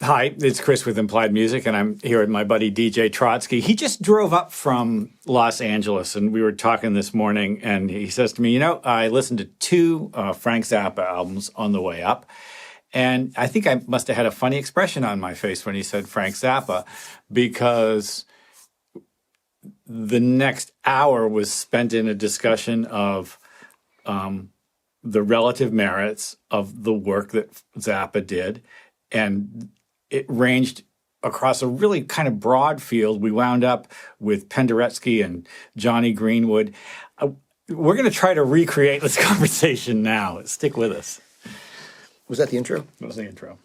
Hi, it's Chris with Implied Music, and I'm here with my buddy DJ Trotsky. He just drove up from Los Angeles, and we were talking this morning, and he says to me, I listened to two Frank Zappa albums on the way up, and I think I must have had a funny expression on my face when he said Frank Zappa, because the next hour was spent in a discussion of the relative merits of the work that Zappa did, and it ranged across a really kind of broad field. We wound up with Penderecki and Johnny Greenwood. We're going to try to recreate this conversation now. Stick with us. Was that the intro? That was the intro.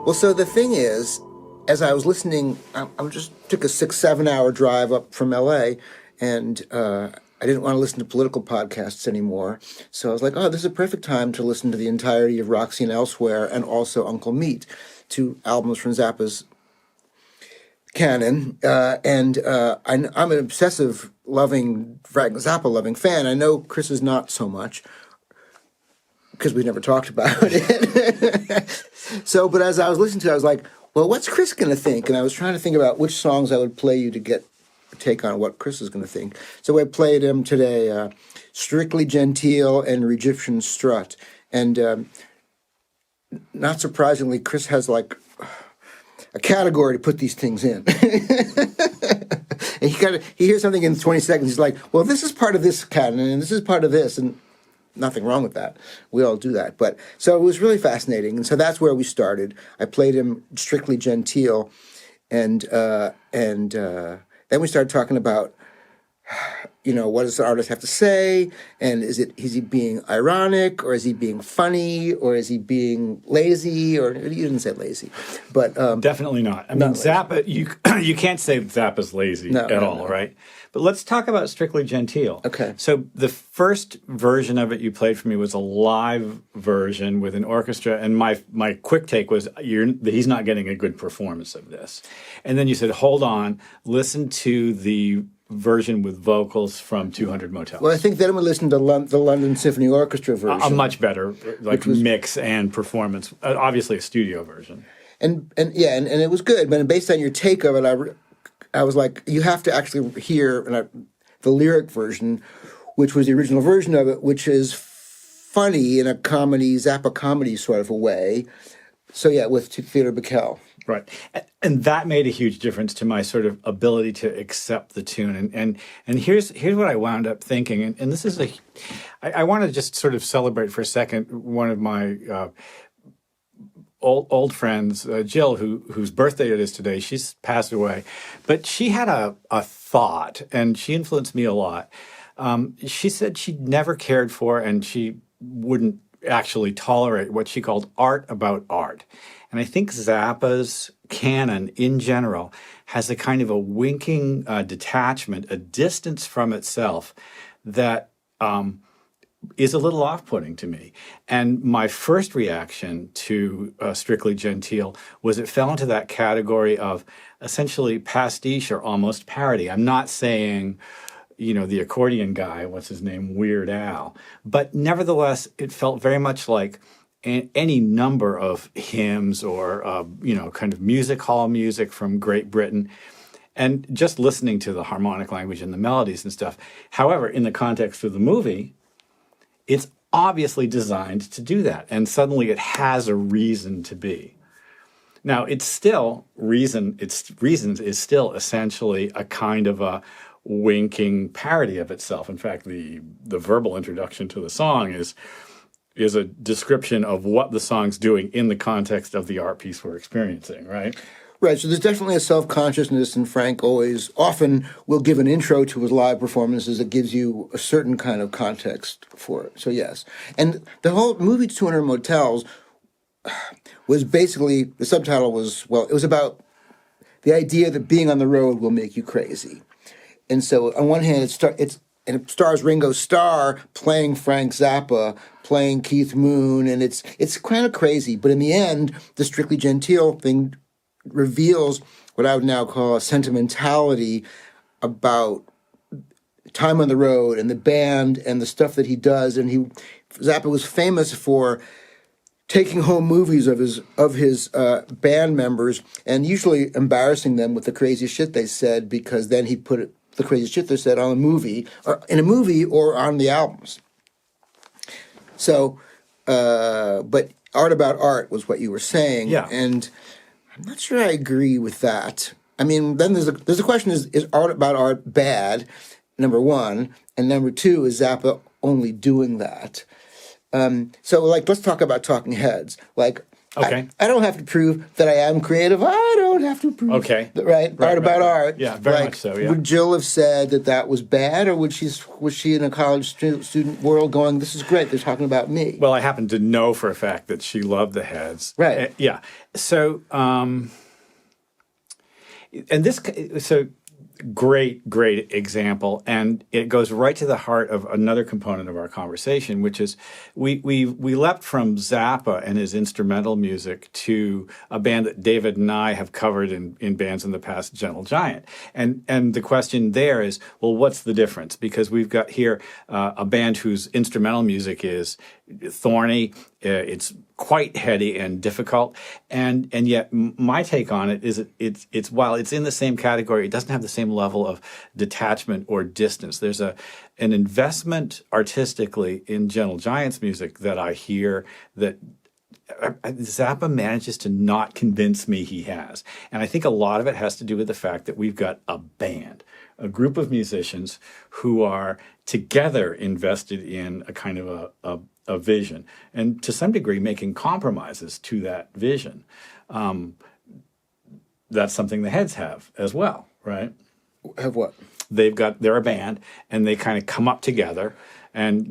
Well, so the thing is, as I was listening, I just took a 6-7 hour drive up from LA, and I didn't want to listen to political podcasts anymore. So I was like, this is a perfect time to listen to the entirety of Roxy and Elsewhere and also Uncle Meat, two albums from Zappa's canon. I'm an obsessive, Frank Zappa-loving fan. I know Chris is not so much, because we never talked about it. But as I was listening to it, I was like, well, what's Chris going to think? And I was trying to think about which songs I would play you to get take on what Chris is going to think. So I played him today, Strictly Gentile and Egyptian Strut. And not surprisingly, Chris has like a category to put these things in. And he hears something in 20 seconds. He's like, well, this is part of this canon and this is part of this. And nothing wrong with that. We all do that. But so it was really fascinating. And so that's where we started. I played him Strictly Gentile, and then we started talking about, what does the artist have to say? And is he being ironic, or is he being funny, or is he being lazy? Or you didn't say lazy, but definitely not. I mean, Zappa, you can't say Zappa's lazy at all, right? But let's talk about Strictly Gentile. Okay. So the first version of it you played for me was a live version with an orchestra, and my quick take was he's not getting a good performance of this. And then you said, hold on, listen to the version with vocals from 200 Motels. Well, I think then we listened to the London Symphony Orchestra version. A much better mix and performance. Obviously a studio version. And it was good. But based on your take of it, I was like, you have to actually hear the lyric version, which was the original version of it, which is funny in a comedy, Zappa comedy sort of a way. So yeah, with Theodore Bickel. Right. And that made a huge difference to my sort of ability to accept the tune. And here's what I wound up thinking. And this is I want to just sort of celebrate for a second one of my old friends, Jill, whose birthday it is today. She's passed away. But she had a thought, and she influenced me a lot. She said she never cared for, and she wouldn't actually tolerate what she called art about art. And I think Zappa's canon in general has a kind of a winking detachment, a distance from itself that is a little off-putting to me. And my first reaction to Strictly Gentile was it fell into that category of essentially pastiche or almost parody. I'm not saying, the accordion guy, what's his name, Weird Al. But nevertheless, it felt very much like any number of hymns or, kind of music hall music from Great Britain. And just listening to the harmonic language and the melodies and stuff. However, in the context of the movie, it's obviously designed to do that. And suddenly it has a reason to be. Now, it's still reasons is still essentially a kind of a winking parody of itself. In fact, the verbal introduction to the song is a description of what the song's doing in the context of the art piece we're experiencing, right? Right, so there's definitely a self-consciousness, and Frank often will give an intro to his live performances that gives you a certain kind of context for it. So yes. And the whole movie 200 Motels was basically, the subtitle was, it was about the idea that being on the road will make you crazy. And so on one hand, it stars Ringo Starr playing Frank Zappa, playing Keith Moon, and it's kind of crazy. But in the end, the Strictly Gentile thing reveals what I would now call a sentimentality about time on the road and the band and the stuff that he does. And Zappa was famous for taking home movies of his band members and usually embarrassing them with the crazy shit they said, because then he put the crazy shit they said on a movie, or in a movie, or on the albums. So, but Art About Art was what you were saying, Yeah. And I'm not sure I agree with that. I mean, then there's a question: is Art About Art bad? Number one, and number two, is Zappa only doing that? So, like, let's talk about Talking Heads. Like, okay, I don't have to prove that I am creative. I don't have to prove. Okay, right? Art About Art. Yeah, very like, much so. Yeah. Would Jill have said that was bad, or was she in a college student world going, "This is great. They're talking about me"? Well, I happen to know for a fact that she loved the Heads. Right. Yeah. So, great example, and it goes right to the heart of another component of our conversation, which is we leapt from Zappa and his instrumental music to a band that David and I have covered in bands in the past, Gentle Giant, and the question there is, well, what's the difference? Because we've got here a band whose instrumental music is thorny, it's quite heady and difficult, and yet my take on it is it's while it's in the same category, it doesn't have the same level of detachment or distance. There's an investment artistically in Gentle Giant's music that I hear that Zappa manages to not convince me he has. And I think a lot of it has to do with the fact that we've got a band, a group of musicians who are together invested in a kind of a vision, and to some degree making compromises to that vision. That's something the Heads have as well, right? Have what? They're a band, and they kind of come up together. And,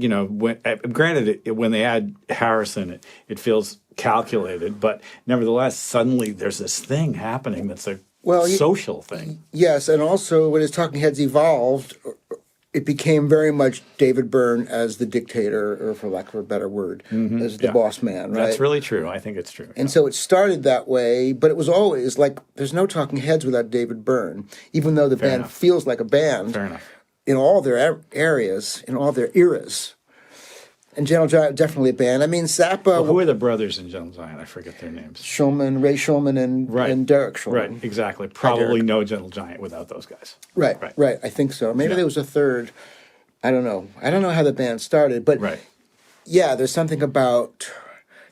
granted, when they add Harrison, it feels calculated, but nevertheless, suddenly there's this thing happening that's a social thing. Yes, and also when his Talking Heads evolved, it became very much David Byrne as the dictator, or for lack of a better word, as the boss man, right? That's really true. I think it's true. And so it started that way, but it was always like, there's no Talking Heads without David Byrne, even though the band feels like a band. Fair enough. In all their areas, in all their eras. And Gentle Giant, definitely a band. I mean, Zappa... Well, who are the brothers in Gentle Giant? I forget their names. Ray Shulman, and Derek Shulman. Right, exactly. Probably no Gentle Giant without those guys. Right. I think so. Maybe there was a third. I don't know. I don't know how the band started, but yeah, there's something about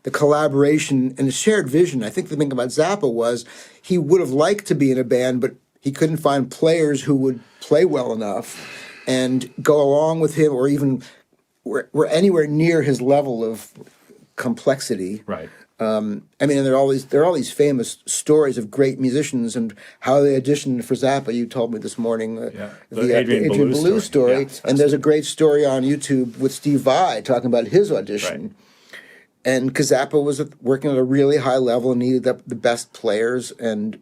the collaboration and the shared vision. I think the thing about Zappa was he would have liked to be in a band, but he couldn't find players who would play well enough and go along with him, or even were anywhere near his level of complexity. Right. I mean, there are all these famous stories of great musicians and how they auditioned for Zappa. You told me this morning the Adrian Belew story. Yeah, and there's a great story on YouTube with Steve Vai talking about his audition. Right. And because Zappa was working at a really high level and needed the best players, and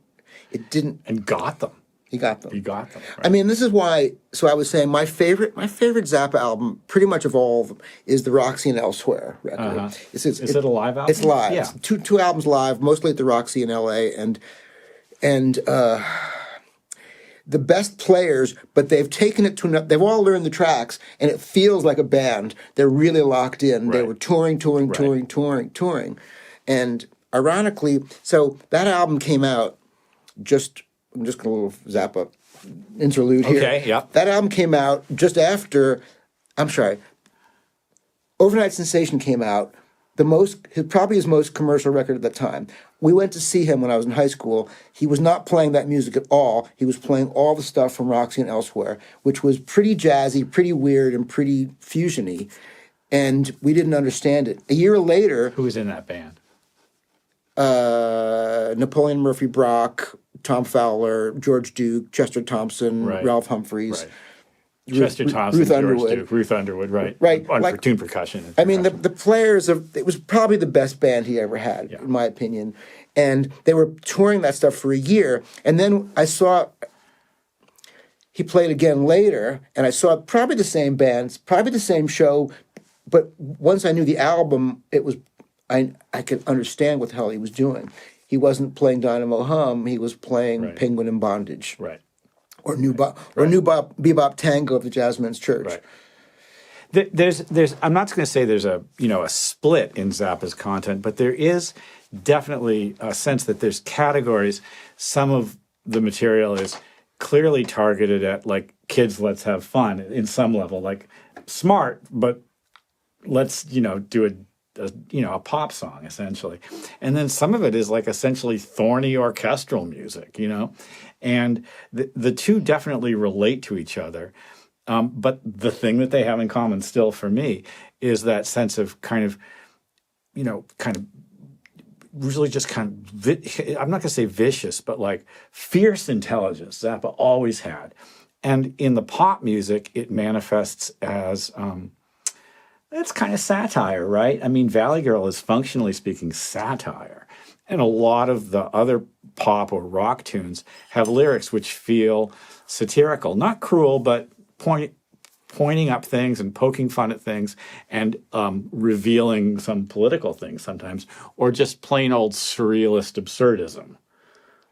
it didn't... And got them. He got them. Right. I mean, this is why... So I was saying my favorite Zappa album, pretty much of all of them, is the Roxy and Elsewhere record. Uh-huh. Is it a live album? It's live. Yeah. Two albums live, mostly at the Roxy in L.A. And the best players, but they've taken it to... They've all learned the tracks, and it feels like a band. They're really locked in. Right. They were touring. And ironically, so that album came out just... I'm just going to little Zappa interlude here. Okay, yeah. That album came out just after, Overnight Sensation came out, probably his most commercial record at the time. We went to see him when I was in high school. He was not playing that music at all. He was playing all the stuff from Roxy and Elsewhere, which was pretty jazzy, pretty weird, and pretty fusiony. And we didn't understand it. A year later... Who was in that band? Napoleon Murphy Brock, Tom Fowler, George Duke, Chester Thompson, Ralph Humphreys. Right. Chester Thompson, Ruth George Underwood. Duke, Ruth Underwood, right. On tune percussion. I mean, the players it was probably the best band he ever had, in my opinion. And they were touring that stuff for a year. And then I saw he played again later, and I saw probably the same bands, probably the same show. But once I knew the album, it was... I could understand what the hell he was doing. He wasn't playing Dynamo Hum. He was playing Penguin in Bondage. Right. or bebop tango of the Jazzmen's Church. Right. There's I'm not going to say there's a split in Zappa's content, but there is definitely a sense that there's categories. Some of the material is clearly targeted at like kids, let's have fun in some level, like smart, but let's do a pop song essentially. And then some of it is like essentially thorny orchestral music, and the two definitely relate to each other. But the thing that they have in common still for me is that sense of kind of really just I'm not going to say vicious, but like fierce intelligence Zappa always had. And in the pop music, it manifests as, it's kind of satire, right? I mean, Valley Girl is functionally speaking satire. And a lot of the other pop or rock tunes have lyrics which feel satirical, not cruel, but pointing up things and poking fun at things and revealing some political things sometimes, or just plain old surrealist absurdism,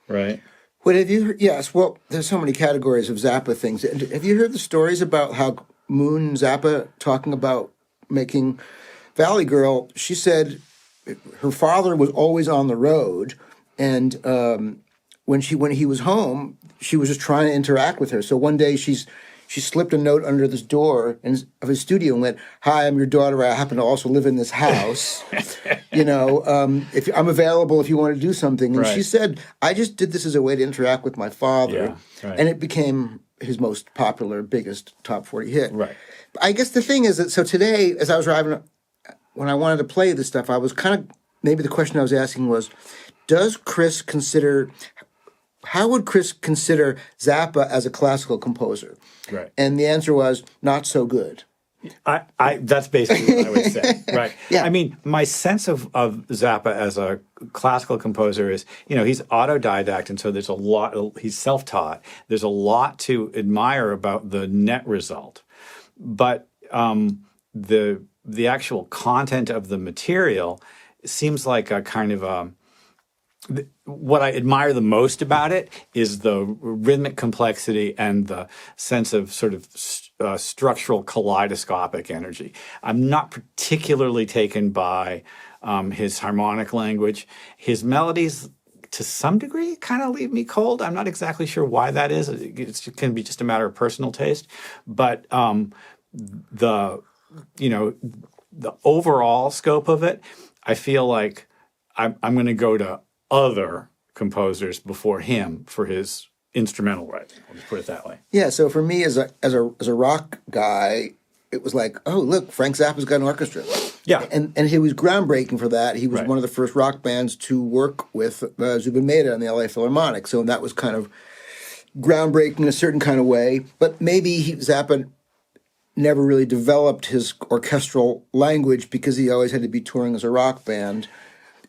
right? What have you heard? Yes, well, there's so many categories of Zappa things. Have you heard the stories about how Moon Zappa talking about making Valley Girl? She said her father was always on the road, and when he was home, she was just trying to interact with her. So one day she slipped a note under this door of his studio and went, "Hi, I'm your daughter. I happen to also live in this house. If I'm available if you want to do something." And she said, "I just did this as a way to interact with my father." Yeah, right. And it became his most popular, biggest top 40 hit. Right. I guess the thing is that, so today, as I was driving, when I wanted to play this stuff, I was maybe the question I was asking was, how would Chris consider Zappa as a classical composer? Right. And the answer was, not so good. That's basically what I would say. Right. Yeah. I mean, my sense of Zappa as a classical composer is, he's autodidact, and so there's a lot, he's self-taught. There's a lot to admire about the net result. But the actual content of the material seems like a kind of what I admire the most about it is the rhythmic complexity and the sense of sort of structural kaleidoscopic energy. I'm not particularly taken by his harmonic language. His melodies, to some degree, kind of leave me cold. I'm not exactly sure why that is. It can be just a matter of personal taste. But the overall scope of it, I feel like I'm going to go to other composers before him for his instrumental writing. I'll just put it that way. Yeah. So for me, as a rock guy, it was like, oh, look, Frank Zappa's got an orchestra. Yeah. And he was groundbreaking for that. He was Right. one of the first rock bands to work with Zubin Mehta and the LA Philharmonic. So that was kind of groundbreaking in a certain kind of way. But maybe Zappa never really developed his orchestral language because he always had to be touring as a rock band.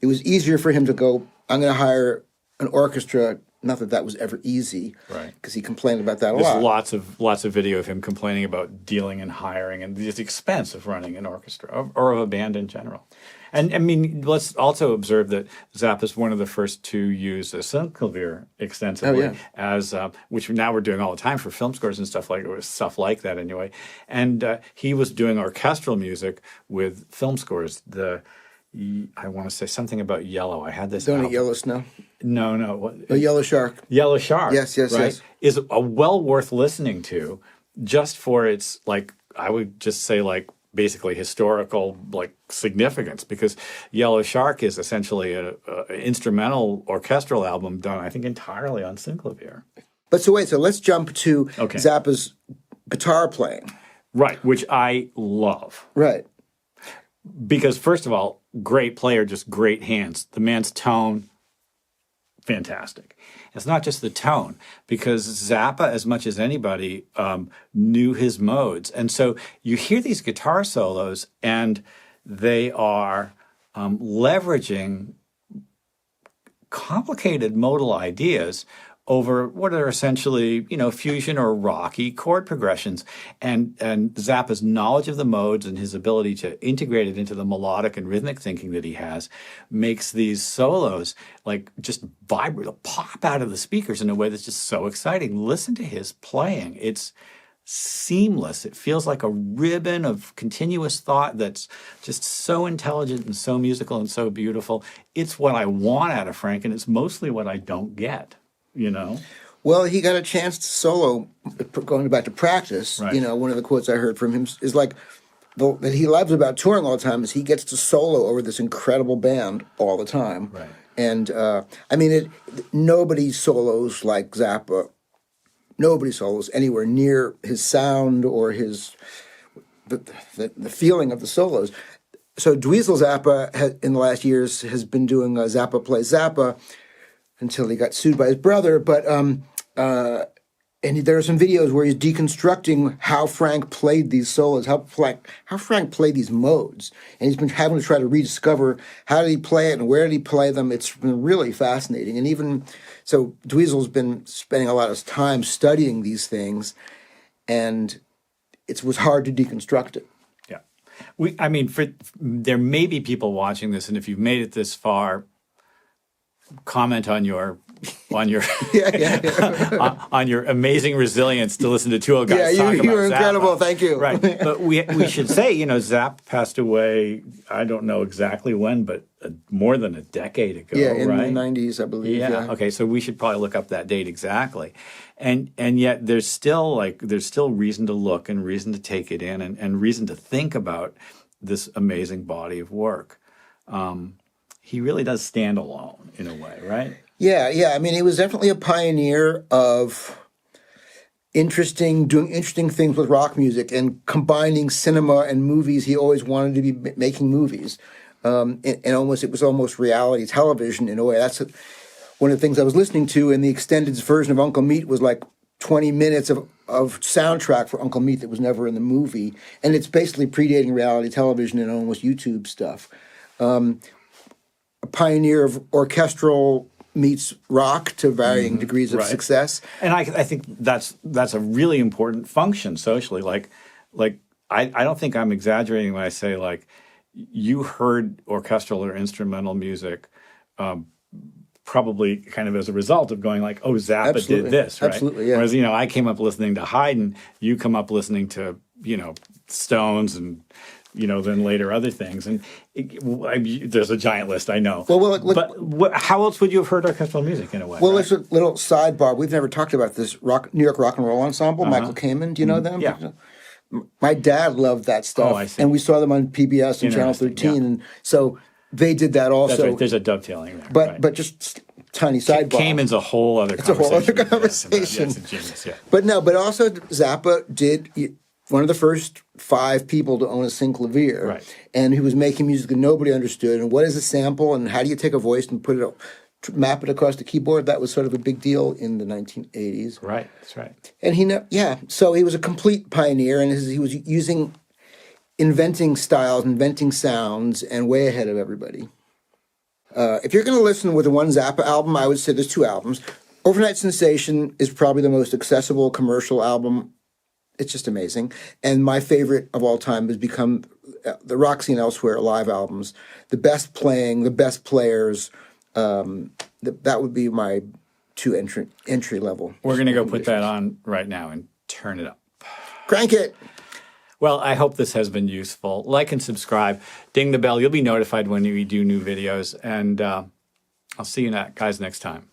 It was easier for him to go, I'm going to hire an orchestra. Not that was ever easy, right? Because he complained about that a lot. There's lots of video of him complaining about dealing and hiring and the expense of running an orchestra or of a band in general. And I mean, let's also observe that Zappa's one of the first to use a synclavier extensively, as which now we're doing all the time for film scores and stuff like that anyway. And he was doing orchestral music with film scores. I want to say something about Yellow. I had this. Don't eat yellow snow. No. What? A Yellow Shark. Yellow Shark. Yes. Right? Is a well worth listening to, just for its I would just say basically historical significance, because Yellow Shark is essentially an instrumental orchestral album done, I think, entirely on synclavier. But so let's jump to Zappa's guitar playing. Right, which I love. Right. Because first of all, great player, just great hands. The man's tone, fantastic. It's not just the tone, because Zappa, as much as anybody, knew his modes. And so you hear these guitar solos, and they are leveraging complicated modal ideas over what are essentially, fusion or rocky chord progressions. And Zappa's knowledge of the modes and his ability to integrate it into the melodic and rhythmic thinking that he has makes these solos like just vibrate, pop out of the speakers in a way that's just so exciting. Listen to his playing. It's seamless. It feels like a ribbon of continuous thought that's just so intelligent and so musical and so beautiful. It's what I want out of Frank, and it's mostly what I don't get. Well, he got a chance to solo, going back to practice. Right. One of the quotes I heard from him is like, that he loves about touring all the time is he gets to solo over this incredible band all the time. Right. And, nobody solos like Zappa. Nobody solos anywhere near his sound or the feeling of the solos. So Dweezil Zappa, in the last years, has been doing Zappa Plays Zappa, until he got sued by his brother. But and there are some videos where he's deconstructing how Frank played these solos, how Frank played these modes, and he's been having to try to rediscover how did he play it and where did he play them. It's been really fascinating, and even so, Dweezil's been spending a lot of time studying these things, and it was hard to deconstruct it. Yeah, there may be people watching this, and if you've made it this far, comment on your on your amazing resilience to listen to two old guys talk about you were incredible. Zappa. Thank you. Right, but we should say, Zapp passed away. I don't know exactly when, but more than a decade ago. Yeah, in right? the 90s, I believe. Yeah. Okay, so we should probably look up that date exactly, and yet there's still reason to look and reason to take it in and reason to think about this amazing body of work. He really does stand alone in a way, right? Yeah. He was definitely a pioneer of doing interesting things with rock music and combining cinema and movies. He always wanted to be making movies, and it was almost reality television in a way. That's one of the things I was listening to, and the extended version of Uncle Meat was like 20 minutes of soundtrack for Uncle Meat that was never in the movie, and it's basically predating reality television and almost YouTube stuff. A pioneer of orchestral meets rock to varying degrees of success, and I think that's a really important function socially. Like I don't think I'm exaggerating when I say like you heard orchestral or instrumental music probably kind of as a result of going like, oh, Zappa did this, right? Absolutely, yeah. Whereas I came up listening to Haydn, you come up listening to Stones and then later other things. And there's a giant list, I know. But how else would you have heard orchestral music in a way? Well, there's a little sidebar. We've never talked about this New York Rock and Roll Ensemble, Michael Kamen. Do you know them? Yeah. My dad loved that stuff. Oh, I see. And we saw them on PBS and Channel 13. Yeah. And so they did that also. That's right. There's a dovetailing there. But just tiny sidebar. Kamen's a whole other conversation. It's a whole other conversation. Yes, a genius, yeah. But also Zappa did one of the first 5 people to own a synclavier, right? And who was making music that nobody understood. And what is a sample? And how do you take a voice and map it across the keyboard? That was sort of a big deal in the 1980s. Right, that's right. And so he was a complete pioneer, and he was inventing styles, inventing sounds, and way ahead of everybody. If you're going to listen with the one Zappa album, I would say there's 2 albums. Overnight Sensation is probably the most accessible commercial album. It's just amazing. And my favorite of all time has become the Roxy and Elsewhere live albums. The best playing, the best players. That would be my 2 entry level. We're going to go put that on right now and turn it up. Crank it. Well, I hope this has been useful. Like and subscribe. Ding the bell. You'll be notified when we do new videos. And I'll see you guys next time.